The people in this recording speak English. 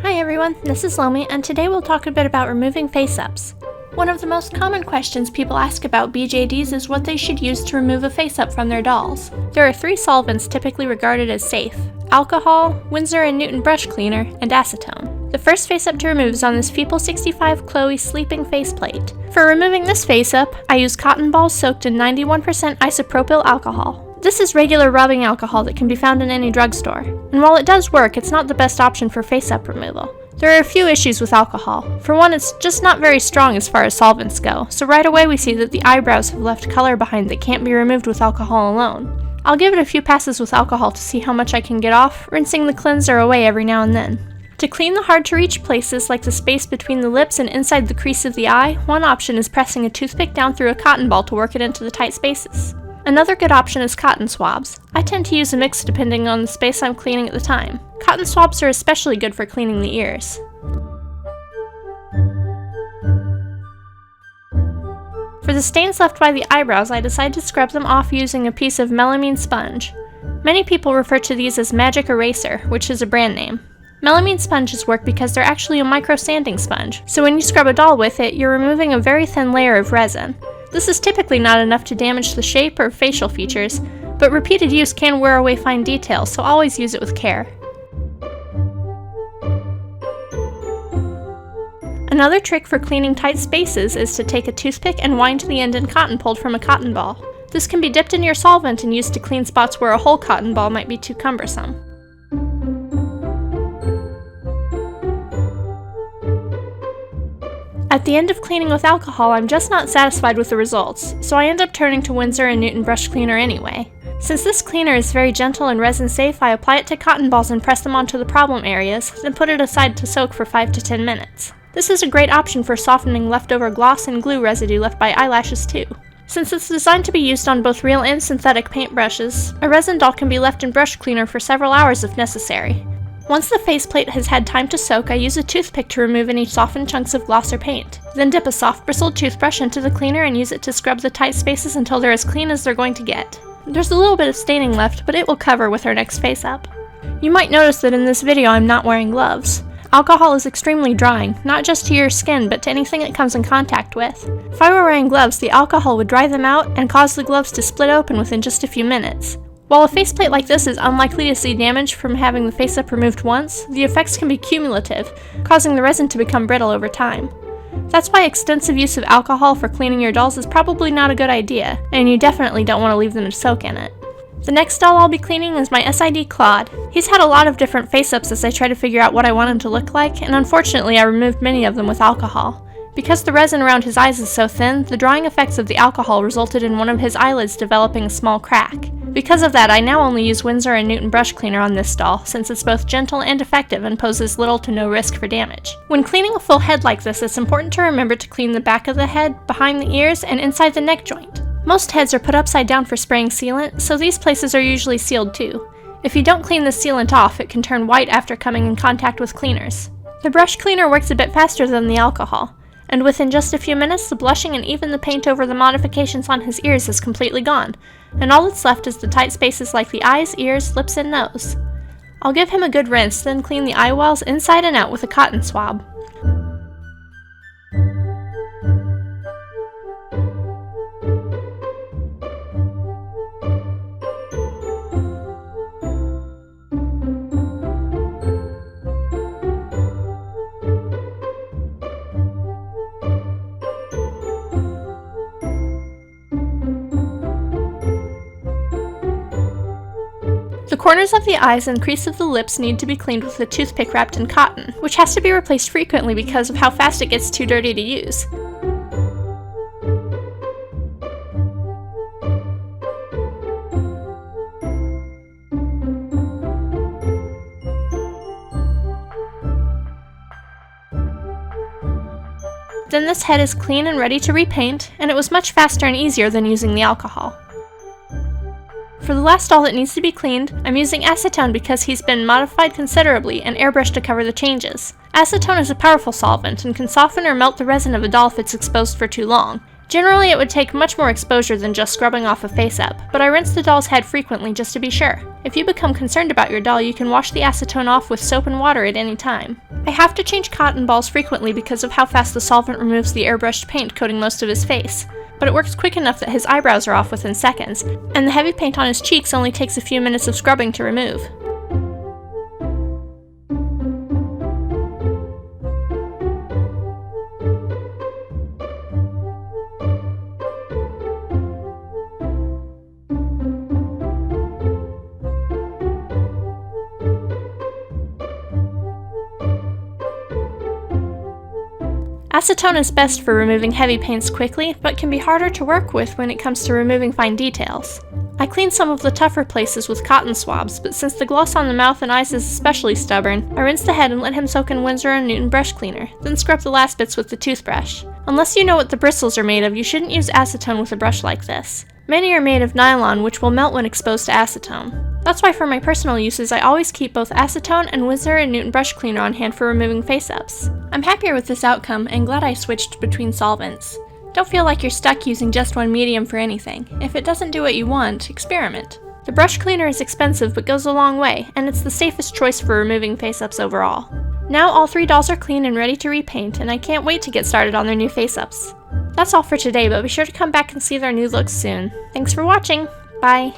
Hi everyone, this is Lomi, and today we'll talk a bit about removing face-ups. One of the most common questions people ask about BJDs is what they should use to remove a face-up from their dolls. There are 3 solvents typically regarded as safe: alcohol, Winsor Newton brush cleaner, and acetone. The first face-up to remove is on this People 65 Chloe sleeping faceplate. For removing this face-up, I use cotton balls soaked in 91% isopropyl alcohol. This is regular rubbing alcohol that can be found in any drugstore, and while it does work, it's not the best option for face-up removal. There are a few issues with alcohol. For one, it's just not very strong as far as solvents go, so right away we see that the eyebrows have left color behind that can't be removed with alcohol alone. I'll give it a few passes with alcohol to see how much I can get off, rinsing the cleanser away every now and then. To clean the hard-to-reach places like the space between the lips and inside the crease of the eye, one option is pressing a toothpick down through a cotton ball to work it into the tight spaces. Another good option is cotton swabs. I tend to use a mix depending on the space I'm cleaning at the time. Cotton swabs are especially good for cleaning the ears. For the stains left by the eyebrows, I decide to scrub them off using a piece of melamine sponge. Many people refer to these as magic eraser, which is a brand name. Melamine sponges work because they're actually a micro sanding sponge, so when you scrub a doll with it, you're removing a very thin layer of resin. This is typically not enough to damage the shape or facial features, but repeated use can wear away fine details, so always use it with care. Another trick for cleaning tight spaces is to take a toothpick and wind the end in cotton pulled from a cotton ball. This can be dipped in your solvent and used to clean spots where a whole cotton ball might be too cumbersome. At the end of cleaning with alcohol, I'm just not satisfied with the results, so I end up turning to Winsor Newton brush cleaner anyway. Since this cleaner is very gentle and resin safe, I apply it to cotton balls and press them onto the problem areas, then put it aside to soak for 5 to 10 minutes. This is a great option for softening leftover gloss and glue residue left by eyelashes too. Since it's designed to be used on both real and synthetic paintbrushes, a resin doll can be left in brush cleaner for several hours if necessary. Once the faceplate has had time to soak, I use a toothpick to remove any softened chunks of gloss or paint. Then dip a soft bristled toothbrush into the cleaner and use it to scrub the tight spaces until they're as clean as they're going to get. There's a little bit of staining left, but it will cover with our next face up. You might notice that in this video I'm not wearing gloves. Alcohol is extremely drying, not just to your skin, but to anything it comes in contact with. If I were wearing gloves, the alcohol would dry them out and cause the gloves to split open within just a few minutes. While a faceplate like this is unlikely to see damage from having the face-up removed once, the effects can be cumulative, causing the resin to become brittle over time. That's why extensive use of alcohol for cleaning your dolls is probably not a good idea, and you definitely don't want to leave them to soak in it. The next doll I'll be cleaning is my SID Claude. He's had a lot of different face-ups as I try to figure out what I want him to look like, and unfortunately I removed many of them with alcohol. Because the resin around his eyes is so thin, the drying effects of the alcohol resulted in one of his eyelids developing a small crack. Because of that, I now only use Winsor Newton brush cleaner on this doll, since it's both gentle and effective and poses little to no risk for damage. When cleaning a full head like this, it's important to remember to clean the back of the head, behind the ears, and inside the neck joint. Most heads are put upside down for spraying sealant, so these places are usually sealed too. If you don't clean the sealant off, it can turn white after coming in contact with cleaners. The brush cleaner works a bit faster than the alcohol, and within just a few minutes, the blushing and even the paint over the modifications on his ears is completely gone, and all that's left is the tight spaces like the eyes, ears, lips, and nose. I'll give him a good rinse, then clean the eye walls inside and out with a cotton swab. The corners of the eyes and crease of the lips need to be cleaned with a toothpick wrapped in cotton, which has to be replaced frequently because of how fast it gets too dirty to use. Then this head is clean and ready to repaint, and it was much faster and easier than using the alcohol. For the last doll that needs to be cleaned, I'm using acetone because he's been modified considerably and airbrushed to cover the changes. Acetone is a powerful solvent and can soften or melt the resin of a doll if it's exposed for too long. Generally, it would take much more exposure than just scrubbing off a face-up, but I rinse the doll's head frequently just to be sure. If you become concerned about your doll, you can wash the acetone off with soap and water at any time. I have to change cotton balls frequently because of how fast the solvent removes the airbrushed paint coating most of his face, but it works quick enough that his eyebrows are off within seconds, and the heavy paint on his cheeks only takes a few minutes of scrubbing to remove. Acetone is best for removing heavy paints quickly, but can be harder to work with when it comes to removing fine details. I clean some of the tougher places with cotton swabs, but since the gloss on the mouth and eyes is especially stubborn, I rinse the head and let him soak in Winsor Newton brush cleaner, then scrub the last bits with the toothbrush. Unless you know what the bristles are made of, you shouldn't use acetone with a brush like this. Many are made of nylon, which will melt when exposed to acetone. That's why for my personal uses, I always keep both acetone and Winsor Newton brush cleaner on hand for removing face-ups. I'm happier with this outcome and glad I switched between solvents. Don't feel like you're stuck using just one medium for anything. If it doesn't do what you want, experiment. The brush cleaner is expensive but goes a long way, and it's the safest choice for removing face-ups overall. Now all 3 dolls are clean and ready to repaint, and I can't wait to get started on their new face-ups. That's all for today, but be sure to come back and see their new looks soon. Thanks for watching! Bye!